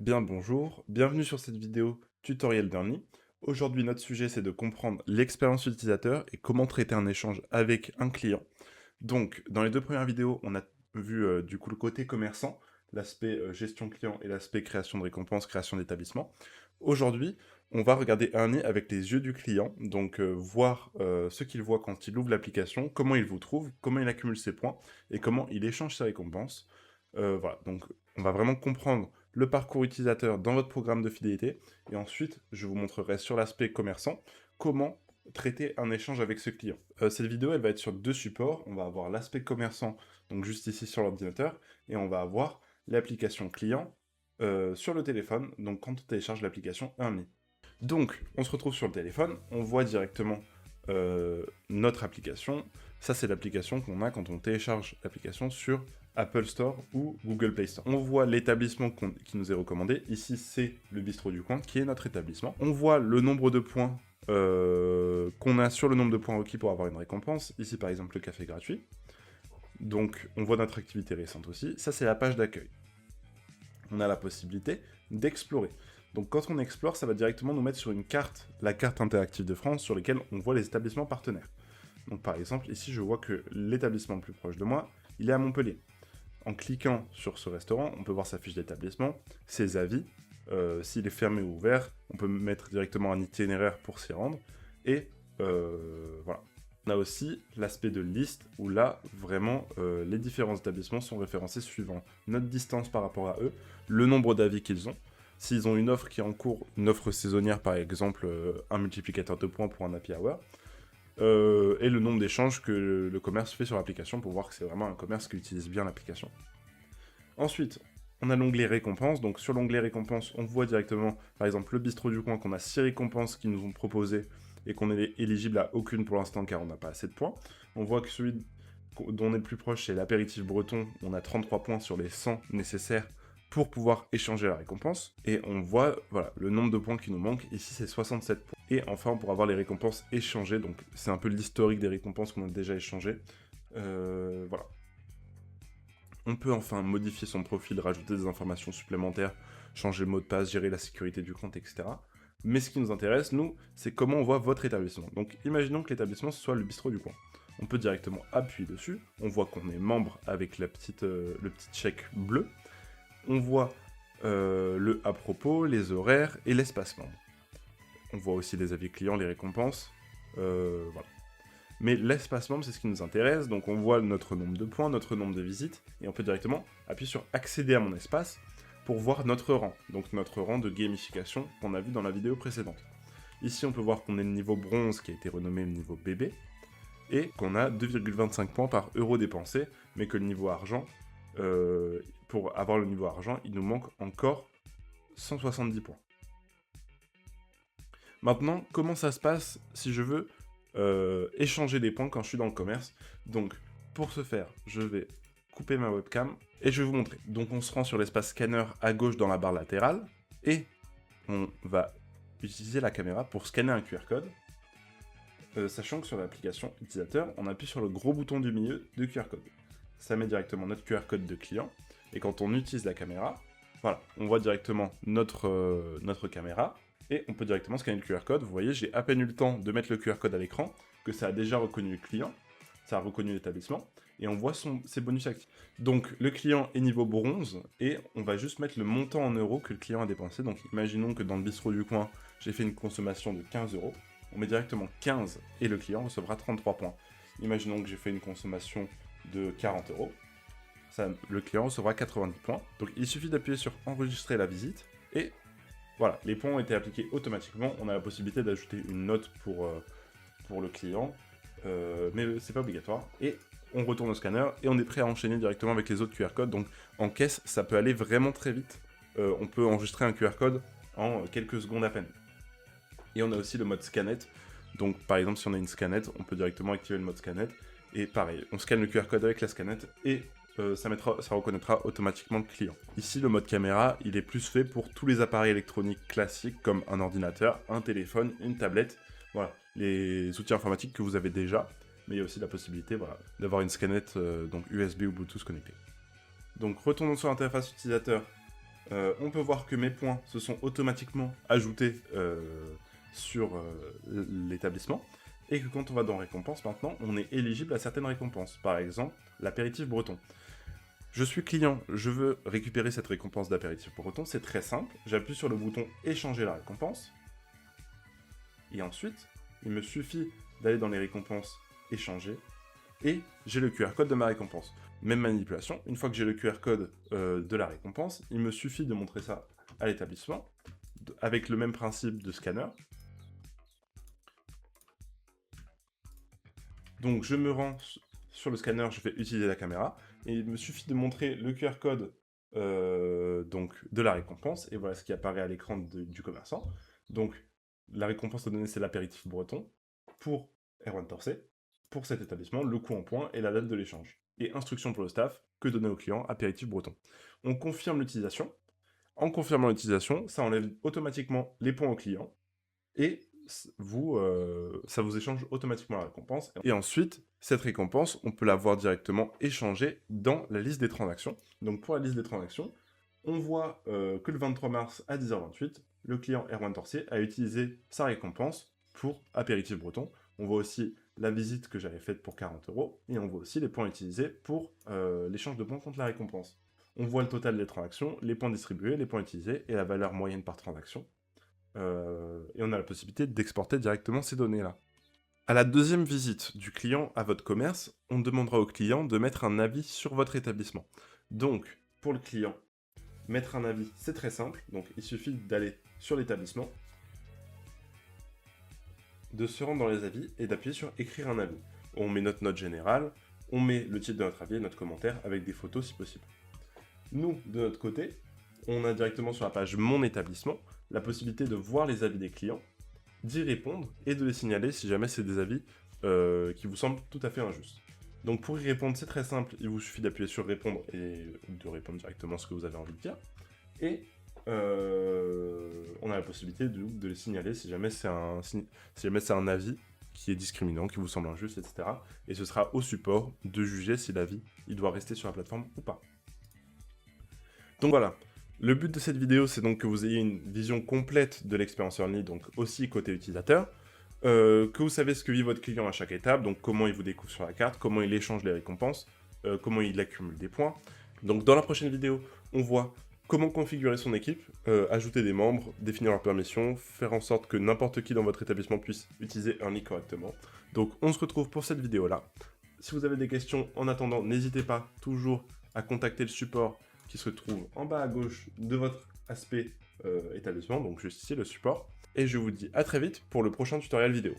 Bien bonjour, bienvenue sur cette vidéo tutoriel Learning. Aujourd'hui notre sujet c'est de comprendre l'expérience utilisateur et comment traiter un échange avec un client. Donc dans les deux premières vidéos on a vu du coup le côté commerçant, l'aspect gestion client et l'aspect création de récompenses, création d'établissement. Aujourd'hui on va regarder un nez avec les yeux du client, donc voir ce qu'il voit quand il ouvre l'application, comment il vous trouve, comment il accumule ses points et comment il échange ses récompenses. Voilà, donc on va vraiment comprendre le parcours utilisateur dans votre programme de fidélité, et ensuite je vous montrerai sur l'aspect commerçant comment traiter un échange avec ce client. Cette vidéo elle va être sur deux supports, on va avoir l'aspect commerçant, donc juste ici sur l'ordinateur, et on va avoir l'application client sur le téléphone, donc quand on télécharge l'application Earnly. Donc on se retrouve sur le téléphone, on voit directement notre application. Ça, c'est l'application qu'on a quand on télécharge l'application sur Apple Store ou Google Play Store. On voit l'établissement qui nous est recommandé. Ici, c'est le bistrot du coin qui est notre établissement. On voit le nombre de points qu'on a sur le nombre de points requis pour avoir une récompense. Ici, par exemple, le café gratuit. Donc, on voit notre activité récente aussi. Ça, c'est la page d'accueil. On a la possibilité d'explorer. Donc quand on explore, ça va directement nous mettre sur une carte, la carte interactive de France, sur laquelle on voit les établissements partenaires. Donc par exemple, ici je vois que l'établissement le plus proche de moi, il est à Montpellier. En cliquant sur ce restaurant, on peut voir sa fiche d'établissement, ses avis, s'il est fermé ou ouvert, on peut mettre directement un itinéraire pour s'y rendre, et voilà. On a aussi l'aspect de liste, où là, vraiment, les différents établissements sont référencés suivant notre distance par rapport à eux, le nombre d'avis qu'ils ont, s'ils ont une offre qui est en cours, une offre saisonnière par exemple, un multiplicateur de points pour un happy hour, et le nombre d'échanges que le commerce fait sur l'application pour voir que c'est vraiment un commerce qui utilise bien l'application. Ensuite, on a l'onglet récompenses, donc sur l'onglet récompenses, on voit directement, par exemple, le bistrot du coin, qu'on a 6 récompenses qui nous ont proposées, et qu'on est éligible à aucune pour l'instant car on n'a pas assez de points. On voit que celui dont on est le plus proche, c'est l'apéritif breton, on a 33 points sur les 100 nécessaires pour pouvoir échanger la récompense, et on voit voilà, le nombre de points qui nous manque, ici c'est 67 points. Et enfin, pour avoir les récompenses échangées, donc c'est un peu l'historique des récompenses qu'on a déjà échangées, voilà. On peut enfin modifier son profil, rajouter des informations supplémentaires, changer le mot de passe, gérer la sécurité du compte, etc. Mais ce qui nous intéresse, nous, c'est comment on voit votre établissement. Donc imaginons que l'établissement ce soit le bistrot du coin. On peut directement appuyer dessus, on voit qu'on est membre avec le petit chèque bleu, on voit le à propos, les horaires et l'espace membre. On voit aussi les avis clients, les récompenses, voilà. Mais l'espace membre, c'est ce qui nous intéresse, donc on voit notre nombre de points, notre nombre de visites, et on peut directement appuyer sur accéder à mon espace pour voir notre rang, donc notre rang de gamification qu'on a vu dans la vidéo précédente. Ici, on peut voir qu'on est le niveau bronze qui a été renommé le niveau bébé, et qu'on a 2,25 points par euro dépensé, mais que le niveau argent, pour avoir le niveau argent, il nous manque encore 170 points. Maintenant, comment ça se passe si je veux échanger des points quand je suis dans le commerce? Donc, pour ce faire, je vais couper ma webcam et je vais vous montrer. Donc, on se rend sur l'espace scanner à gauche dans la barre latérale et on va utiliser la caméra pour scanner un QR code, sachant que sur l'application utilisateur, on appuie sur le gros bouton du milieu de QR code. Ça met directement notre QR code de client, et quand on utilise la caméra, voilà, on voit directement notre caméra, et on peut directement scanner le QR code. Vous voyez, j'ai à peine eu le temps de mettre le QR code à l'écran, que ça a déjà reconnu le client, ça a reconnu l'établissement, et on voit ses bonus actifs. Donc le client est niveau bronze, et on va juste mettre le montant en euros que le client a dépensé. Donc imaginons que dans le bistrot du coin, j'ai fait une consommation de 15 euros. On met directement 15 et le client recevra 33 points. Imaginons que j'ai fait une consommation de 40 euros. Le client recevra 90 points. Donc il suffit d'appuyer sur enregistrer la visite et voilà, les points ont été appliqués automatiquement. On a la possibilité d'ajouter une note pour le client, mais c'est pas obligatoire. Et on retourne au scanner et on est prêt à enchaîner directement avec les autres QR codes. Donc en caisse, ça peut aller vraiment très vite. On peut enregistrer un QR code en quelques secondes à peine. Et on a aussi le mode scanette. Donc par exemple, si on a une scanette, on peut directement activer le mode scanette. Et pareil, on scanne le QR code avec la scanette et ça reconnaîtra automatiquement le client. Ici, le mode caméra, il est plus fait pour tous les appareils électroniques classiques comme un ordinateur, un téléphone, une tablette. Voilà, les outils informatiques que vous avez déjà. Mais il y a aussi la possibilité voilà, d'avoir une scanette donc USB ou Bluetooth connectée. Donc retournons sur l'interface utilisateur On peut voir que mes points se sont automatiquement ajoutés sur l'établissement, et que quand on va dans récompenses maintenant, on est éligible à certaines récompenses. Par exemple, l'apéritif breton. Je suis client, je veux récupérer cette récompense d'apéritif breton, c'est très simple. J'appuie sur le bouton échanger la récompense. Et ensuite, il me suffit d'aller dans les récompenses échanger. Et j'ai le QR code de ma récompense. Même manipulation, une fois que j'ai le QR code de la récompense, il me suffit de montrer ça à l'établissement, avec le même principe de scanner. Donc je me rends sur le scanner, je vais utiliser la caméra, et il me suffit de montrer le QR code donc, de la récompense, et voilà ce qui apparaît à l'écran du commerçant. Donc la récompense à donner, c'est l'apéritif breton, pour Erwan Torcé, pour cet établissement, le coût en points et la date de l'échange. Et instruction pour le staff, que donner au client, apéritif breton. On confirme l'utilisation. En confirmant l'utilisation, ça enlève automatiquement les points au client, et ça vous échange automatiquement la récompense. Et ensuite, cette récompense, on peut la voir directement échangée dans la liste des transactions. Donc pour la liste des transactions, on voit que le 23 mars à 10h28, le client Erwan Torcier a utilisé sa récompense pour apéritif breton. On voit aussi la visite que j'avais faite pour 40 €, et on voit aussi les points utilisés pour l'échange de points contre la récompense. On voit le total des transactions, les points distribués, les points utilisés, et la valeur moyenne par transaction. Et on a la possibilité d'exporter directement ces données-là. À la deuxième visite du client à votre commerce, on demandera au client de mettre un avis sur votre établissement. Donc, pour le client, mettre un avis, c'est très simple. Donc, il suffit d'aller sur l'établissement, de se rendre dans les avis et d'appuyer sur « Écrire un avis ». On met notre note générale, on met le titre de notre avis et notre commentaire avec des photos si possible. Nous, de notre côté, on a directement sur la page « Mon établissement » la possibilité de voir les avis des clients, d'y répondre et de les signaler si jamais c'est des avis qui vous semblent tout à fait injustes. Donc pour y répondre, c'est très simple, il vous suffit d'appuyer sur « Répondre » et de répondre directement ce que vous avez envie de dire. Et on a la possibilité de les signaler si jamais c'est un avis qui est discriminant, qui vous semble injuste, etc. Et ce sera au support de juger si l'avis il doit rester sur la plateforme ou pas. Donc voilà. Le but de cette vidéo, c'est donc que vous ayez une vision complète de l'expérience Early, donc aussi côté utilisateur, que vous savez ce que vit votre client à chaque étape, donc comment il vous découvre sur la carte, comment il échange les récompenses, comment il accumule des points. Donc dans la prochaine vidéo, on voit comment configurer son équipe, ajouter des membres, définir leurs permissions, faire en sorte que n'importe qui dans votre établissement puisse utiliser Early correctement. Donc on se retrouve pour cette vidéo-là. Si vous avez des questions en attendant, n'hésitez pas toujours à contacter le support qui se trouve en bas à gauche de votre aspect établissement, donc juste ici le support. Et je vous dis à très vite pour le prochain tutoriel vidéo.